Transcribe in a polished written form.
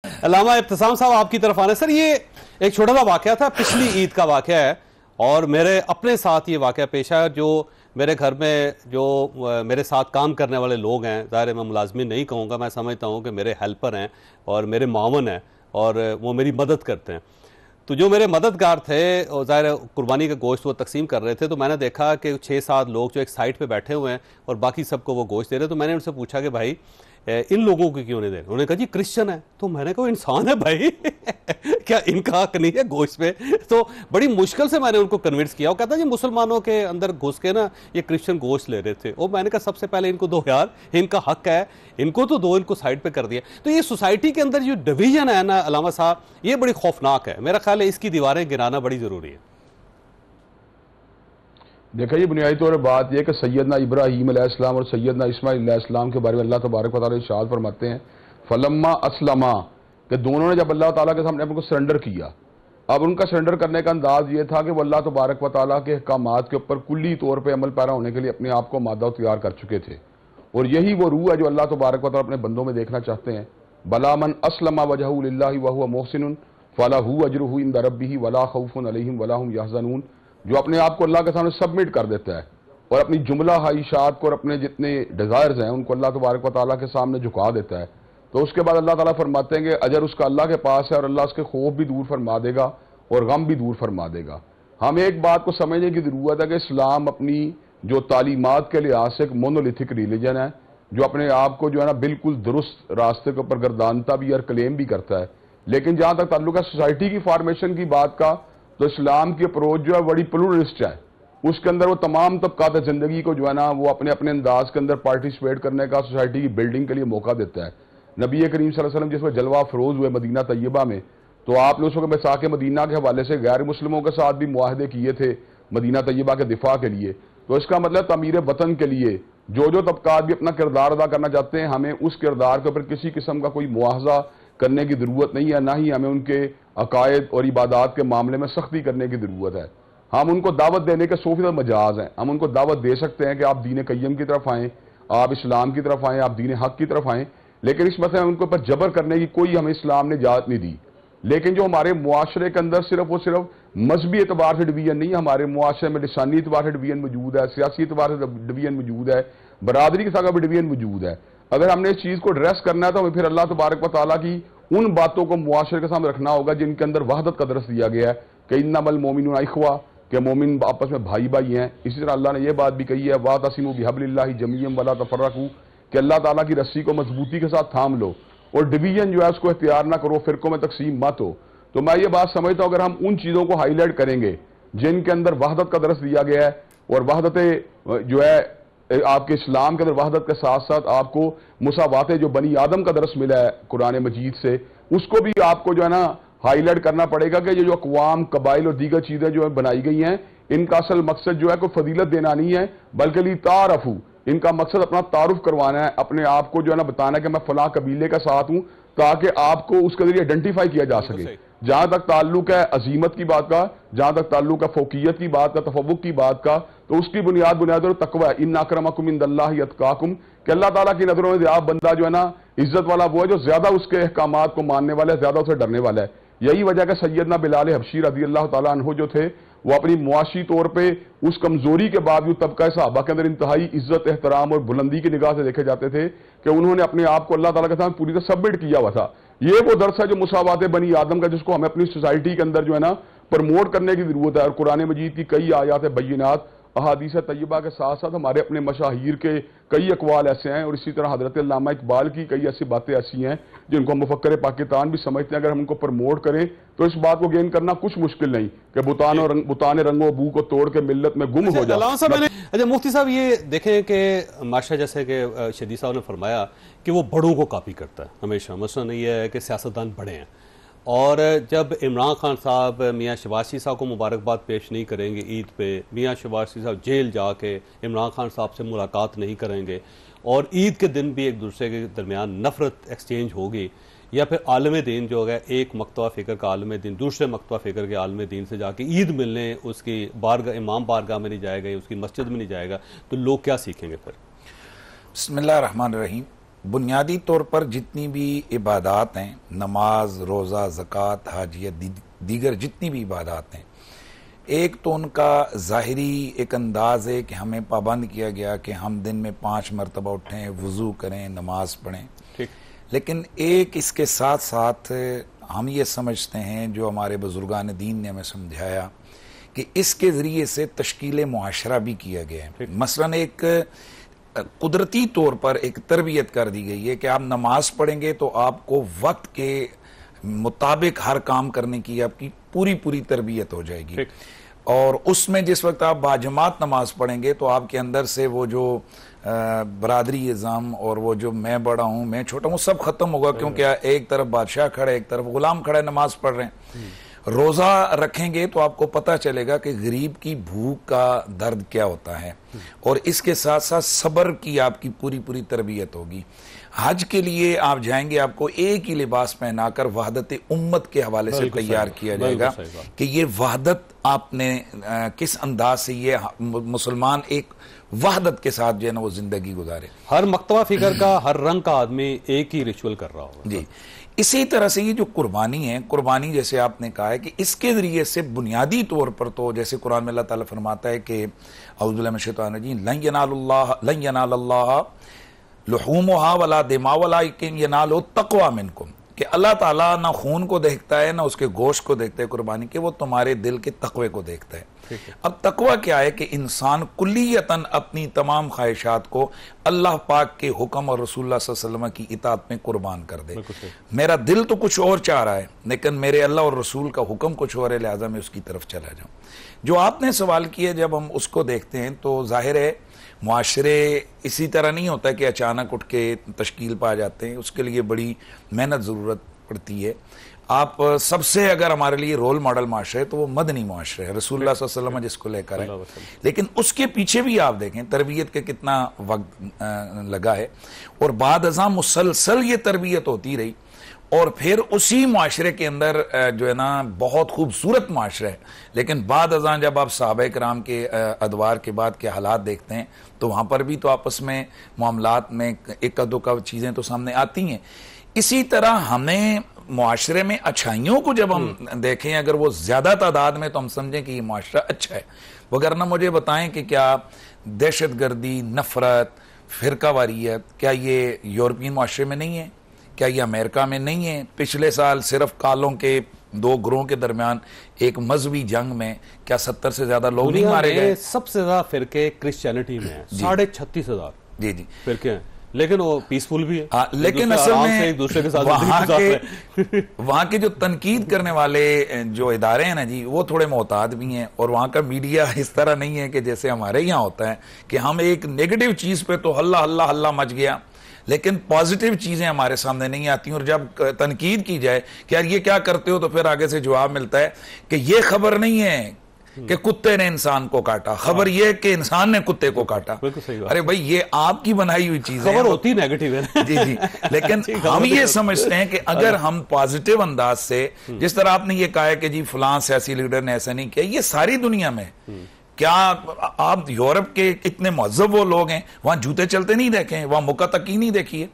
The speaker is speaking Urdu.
علامہ ابتسام صاحب آپ کی طرف آنے سر، یہ ایک چھوٹا سا واقعہ تھا، پچھلی عید کا واقعہ ہے اور میرے اپنے ساتھ یہ واقعہ پیش ہے۔ جو میرے گھر میں جو میرے ساتھ کام کرنے والے لوگ ہیں، ظاہر ہے میں ملازمین نہیں کہوں گا، میں سمجھتا ہوں کہ میرے ہیلپر ہیں اور میرے معاون ہیں اور وہ میری مدد کرتے ہیں۔ تو جو میرے مددگار تھے ظاہر ہے قربانی کا گوشت وہ تقسیم کر رہے تھے، تو میں نے دیکھا کہ 6-7 لوگ جو ایک سائٹ پہ بیٹھے ہوئے ہیں اور باقی سب کو وہ گوشت دے رہے ہیں۔ تو میں نے ان سے پوچھا کہ بھائی ان لوگوں کو کیوں نہیں دے رہے؟ انہوں نے کہا جی کرسچن ہے۔ تو میں نے کہا انسان ہے بھائی کیا ان کا حق نہیں ہے گوشت پہ؟ تو بڑی مشکل سے میں نے ان کو کنونس کیا۔ وہ کہتا جی مسلمانوں کے اندر گھس کے نا یہ کرسچن گوشت لے رہے تھے۔ اور میں نے کہا سب سے پہلے ان کو دو یار، ان کا حق ہے، ان کو تو دو، ان کو سائڈ پہ کر دیا۔ تو یہ سوسائٹی کے اندر جو ڈویژن ہے نا علامہ صاحب، یہ بڑی خوفناک ہے۔ میرا خیال ہے اس کی دیواریں گرانا بڑی ضروری ہے۔ دیکھیں یہ بنیادی طور پر بات یہ کہ سیدنا ابراہیم علیہ السلام اور سیدنا اسماعیل علیہ السلام کے بارے میں اللہ تبارک و تعالیٰ ارشاد فرماتے ہیں فلما اسلما، کہ دونوں نے جب اللہ تعالیٰ کے سامنے اپنے کو سرنڈر کیا۔ اب ان کا سرنڈر کرنے کا انداز یہ تھا کہ وہ اللہ تبارک و تعالیٰ کے احکامات کے اوپر کلی طور پہ عمل پیرا ہونے کے لیے اپنے آپ کو مادہ و تیار کر چکے تھے، اور یہی وہ روح ہے جو اللہ تبارک و تعالیٰ اپنے بندوں میں دیکھنا چاہتے ہیں۔ بلا من اسلم وجہہ للہ وہو محسن فلہ اجرہ عند ربہ ولا خوف علیہم ولا هم یحزنون، جو اپنے آپ کو اللہ کے سامنے سبمٹ کر دیتا ہے اور اپنی جملہ خواہشات کو اور اپنے جتنے ڈیزائرز ہیں ان کو اللہ تبارک و تعالیٰ کے سامنے جھکا دیتا ہے، تو اس کے بعد اللہ تعالیٰ فرماتے ہیں کہ اجر اس کا اللہ کے پاس ہے اور اللہ اس کے خوف بھی دور فرما دے گا اور غم بھی دور فرما دے گا۔ ہم ایک بات کو سمجھنے کی ضرورت ہے کہ اسلام اپنی جو تعلیمات کے لحاظ سے ایک مونولیتھک ریلیجن ہے، جو اپنے آپ کو جو ہے نا بالکل درست راستے کے اوپر گردانتا بھی اور کلیم بھی کرتا ہے، لیکن جہاں تک تعلق ہے سوسائٹی کی فارمیشن کی بات کا، تو اسلام کی اپروچ جو ہے بڑی پلورلسٹ ہے۔ اس کے اندر وہ تمام طبقات زندگی کو جو ہے نا وہ اپنے اپنے انداز کے اندر پارٹیسپیٹ کرنے کا سوسائٹی کی بلڈنگ کے لیے موقع دیتا ہے۔ نبی کریم صلی اللہ علیہ وسلم جس میں جلوہ فروز ہوئے مدینہ طیبہ میں، تو آپ نے اس وقت میثاق مدینہ کے حوالے سے غیر مسلموں کے ساتھ بھی معاہدے کیے تھے مدینہ طیبہ کے دفاع کے لیے۔ تو اس کا مطلب تعمیر وطن کے لیے جو طبقات بھی اپنا کردار ادا کرنا چاہتے ہیں، ہمیں اس کردار کے اوپر کسی قسم کا کوئی معاوضہ کرنے کی ضرورت نہیں ہے، نہ ہی ہمیں ان کے عقائد اور عبادات کے معاملے میں سختی کرنے کی ضرورت ہے۔ ہم ان کو دعوت دینے کے 100% مجاز ہیں۔ ہم ان کو دعوت دے سکتے ہیں کہ آپ دین قیم کی طرف آئیں، آپ اسلام کی طرف آئیں، آپ دین حق کی طرف آئیں، لیکن اس مسئلے میں ان کے اوپر جبر کرنے کی کوئی ہمیں اسلام نے اجازت نہیں دی۔ لیکن جو ہمارے معاشرے کے اندر صرف مذہبی اعتبار سے ڈویژن نہیں، ہمارے معاشرے میں لسانی اعتبار سے ڈویژن موجود ہے، سیاسی اعتبار سے ڈویژن موجود ہے، برادری کے ساتھ بھی ڈویژن موجود ہے۔ اگر ہم نے اس چیز کو ایڈریس کرنا ہے تو ہمیں پھر اللہ تبارک و تعالیٰ کی ان باتوں کو معاشرے کے سامنے رکھنا ہوگا جن کے اندر وحدت کا درس دیا گیا ہے کہ انما المؤمنون اخوہ، کہ مومن آپس میں بھائی بھائی ہیں۔ اسی طرح اللہ نے یہ بات بھی کہی ہے واعتصموا بحبل اللہ جميعا ولا تفرقوا، کہ اللہ تعالیٰ کی رسی کو مضبوطی کے ساتھ تھام لو اور ڈویژن جو ہے اس کو اختیار نہ کرو، فرقوں میں تقسیم مت ہو۔ تو میں یہ بات سمجھتا ہوں اگر ہم ان چیزوں کو ہائی لائٹ کریں گے جن کے اندر وحدت کا درس دیا گیا ہے، اور وحدت جو ہے آپ کے اسلام کے اندر وحدت کے ساتھ ساتھ آپ کو مساوات جو بنی آدم کا درس ملا ہے قرآن مجید سے، اس کو بھی آپ کو جو ہے نا ہائی لائٹ کرنا پڑے گا کہ یہ جو اقوام، قبائل اور دیگر چیزیں جو بنائی گئی ہیں، ان کا اصل مقصد جو ہے کوئی فضیلت دینا نہیں ہے، بلکہ لتعارفوا، ان کا مقصد اپنا تعارف کروانا ہے، اپنے آپ کو جو ہے نا بتانا ہے کہ میں فلاں قبیلے کا ساتھ ہوں، تاکہ آپ کو اس کے ذریعے آئیڈینٹیفائی کیا جا سکے۔ جہاں تک تعلق ہے عظیمت کی بات کا، جہاں تک تعلق ہے فوقیت کی بات کا، تفوق کی بات کا، تو اس کی بنیاد اور تقوی ہے۔ ان اکرمکم عند اللہ اتقاکم، کہ اللہ تعالیٰ کی نظروں میں آپ بندہ جو ہے نا عزت والا وہ ہے جو زیادہ اس کے احکامات کو ماننے والا ہے، زیادہ اسے ڈرنے والا ہے۔ یہی وجہ کہ سیدنا بلال حبشی رضی اللہ تعالیٰ عنہ جو تھے، وہ اپنی معاشی طور پہ اس کمزوری کے باوجود طبقہ صحابہ کے اندر انتہائی عزت، احترام اور بلندی کی نگاہ سے دیکھے جاتے تھے کہ انہوں نے اپنے آپ کو اللہ تعالیٰ کے سامنے پوری طرح سبمٹ کیا ہوا تھا۔ یہ وہ درس ہے جو مساوات بنی آدم کا، جس کو ہمیں اپنی سوسائٹی کے اندر جو ہے نا پروموٹ کرنے کی ضرورت ہے، اور قرآن مجید کی کئی آیات بینات، احادیث طیبہ کے ساتھ ساتھ ہمارے اپنے مشاہیر کے کئی اقوال ایسے ہیں، اور اسی طرح حضرت علامہ اقبال کی کئی ایسی باتیں ایسی ہیں جن کو ہم مفکر پاکستان بھی سمجھتے ہیں۔ اگر ہم ان کو پروموٹ کریں تو اس بات کو گین کرنا کچھ مشکل نہیں کہ بتان رنگ و بو کو توڑ کے ملت میں گم ہو جائے۔ اچھا مفتی صاحب یہ دیکھیں کہ ماشاء جیسے کہ شدید صاحب نے فرمایا کہ وہ بڑوں کو کاپی کرتا ہے ہمیشہ۔ مثلا یہ ہے کہ سیاستدان بڑے ہیں، اور جب عمران خان صاحب میاں شہباز شریف صاحب کو مبارکباد پیش نہیں کریں گے عید پہ، میاں شہباز شریف صاحب جیل جا کے عمران خان صاحب سے ملاقات نہیں کریں گے، اور عید کے دن بھی ایک دوسرے کے درمیان نفرت ایکسچینج ہوگی، یا پھر عالم دین جو ہے ایک مکتبہ فکر کا عالم دین دوسرے مکتبہ فکر کے عالم دین سے جا کے عید ملنے اس کی بارگاہ، امام بارگاہ میں نہیں جائے گا، اس کی مسجد میں نہیں جائے گا، تو لوگ کیا سیکھیں گے پھر؟ بسم اللہ الرحمن الرحیم۔ بنیادی طور پر جتنی بھی عبادات ہیں، نماز، روزہ، زکوٰۃ، حاجیت، دیگر جتنی بھی عبادات ہیں، ایک تو ان کا ظاہری ایک انداز ہے کہ ہمیں پابند کیا گیا کہ ہم دن میں 5 مرتبہ اٹھیں، وضو کریں، نماز پڑھیں، لیکن ایک اس کے ساتھ ساتھ ہم یہ سمجھتے ہیں، جو ہمارے بزرگان دین نے ہمیں سمجھایا، کہ اس کے ذریعے سے تشکیل معاشرہ بھی کیا گیا ہے۔ مثلاً ایک قدرتی طور پر ایک تربیت کر دی گئی ہے کہ آپ نماز پڑھیں گے تو آپ کو وقت کے مطابق ہر کام کرنے کی آپ کی پوری تربیت ہو جائے گی، اور اس میں جس وقت آپ باجماعت نماز پڑھیں گے تو آپ کے اندر سے وہ جو برادری نظام اور وہ جو میں بڑا ہوں میں چھوٹا ہوں وہ سب ختم ہوگا، کیونکہ ایک طرف بادشاہ کھڑا ہے، ایک طرف غلام کھڑا ہے، نماز پڑھ رہے ہیں۔ روزہ رکھیں گے تو آپ کو پتہ چلے گا کہ غریب کی بھوک کا درد کیا ہوتا ہے، اور اس کے ساتھ ساتھ صبر کی آپ کی پوری تربیت ہوگی۔ حج کے لیے آپ جائیں گے، آپ کو ایک ہی لباس پہنا کر وحدت امت کے حوالے سے تیار کیا جائے گا کہ یہ وحدت آپ نے کس انداز سے یہ مسلمان ایک وحدت کے ساتھ جو ہے نا وہ زندگی گزارے۔ ہر مکتبہ فکر کا، ہر رنگ کا آدمی ایک ہی ریچول کر رہا ہوگا۔ جی، اسی طرح سے یہ جو قربانی ہے، قربانی جیسے آپ نے کہا ہے کہ اس کے ذریعے سے بنیادی طور پر تو جیسے قرآن میں اللہ تعالیٰ فرماتا ہے کہ اعوذ باللہ من الشیطان الرجیم لن ینال اللہ لحومہا ولا دماء ولکن ینالہ التقوی منکم، کہ اللہ تعالیٰ نہ خون کو دیکھتا ہے نہ اس کے گوشت کو دیکھتا ہے قربانی کے، وہ تمہارے دل کے تقوی کو دیکھتا ہے۔ اب تقوی کیا ہے کہ انسان کلیتاً اپنی تمام خواہشات کو اللہ پاک کے حکم اور رسول اللہ صلی اللہ علیہ وسلم کی اطاعت میں قربان کر دے۔ میرا دل تو کچھ اور چاہ رہا ہے لیکن میرے اللہ اور رسول کا حکم کچھ اور ہے، لہٰذا میں اس کی طرف چلا جاؤں۔ جو آپ نے سوال کیا، جب ہم اس کو دیکھتے ہیں تو ظاہر ہے معاشرے اسی طرح نہیں ہوتا کہ اچانک اٹھ کے تشکیل پا جاتے ہیں، اس کے لیے بڑی محنت ضرورت پڑتی ہے۔ آپ سب سے اگر ہمارے لیے رول ماڈل معاشرے ہے تو وہ مدنی معاشرے ہے، رسول اللہ صلی اللہ علیہ وسلم جس کو لے کر ہے، لیکن اس کے پیچھے بھی آپ دیکھیں تربیت کے کتنا وقت لگا ہے، اور بعد ازاں مسلسل یہ تربیت ہوتی رہی، اور پھر اسی معاشرے کے اندر جو ہے نا بہت خوبصورت معاشرہ ہے، لیکن بعد ازاں جب آپ صحابہ کرام کے ادوار کے بعد کے حالات دیکھتے ہیں تو وہاں پر بھی تو آپس میں معاملات میں ایک دو کا چیزیں تو سامنے آتی ہیں۔ اسی طرح ہمیں معاشرے میں اچھائیوں کو جب ہم دیکھیں، اگر وہ زیادہ تعداد میں، تو ہم سمجھیں کہ یہ معاشرہ اچھا ہے، وگرنہ مجھے بتائیں کہ کیا دہشت گردی، نفرت، فرقہ واریت کیا یہ یورپین معاشرے میں نہیں ہے؟ کیا یہ امریکہ میں نہیں ہے؟ پچھلے سال صرف کالوں کے 2 گروہوں کے درمیان ایک مذہبی جنگ میں کیا 70 سے زیادہ لوگ نہیں مارے گئے؟ سب سے زیادہ فرقے کرسچینٹی میں ہیں، 36,500 جی فرقے ہیں، لیکن وہ پیسفل بھی ہے، لیکن اصل میں ایک دوسرے کے ساتھ وہاں کے جو تنقید کرنے والے جو ادارے ہیں نا جی، وہ تھوڑے محتاط بھی ہیں، اور وہاں کا میڈیا اس طرح نہیں ہے کہ جیسے ہمارے یہاں ہوتا ہے کہ ہم ایک نیگیٹو چیز پہ تو ہلا مچ گیا، لیکن پازیٹیو چیزیں ہمارے سامنے نہیں آتی، اور جب تنقید کی جائے کہ یار یہ کیا کرتے ہو، تو پھر آگے سے جواب ملتا ہے کہ یہ خبر نہیں ہے کہ کتے نے انسان کو کاٹا، خبر یہ کہ انسان نے کتے کو کاٹا۔ ارے بھائی یہ آپ کی بنائی ہوئی چیز ہے، خبر ہوتی نیگیٹو ہے جی جی، لیکن ہم یہ سمجھتے ہیں کہ اگر ہم پازیٹیو انداز سے، جس طرح آپ نے یہ کہا ہے کہ جی فلاں سیاسی لیڈر نے ایسا نہیں کیا، یہ ساری دنیا میں کیا آپ یورپ کے اتنے مہذب وہ لوگ ہیں، وہاں جوتے چلتے نہیں دیکھیں، وہاں مکہ تکی نہیں دیکھی ہے،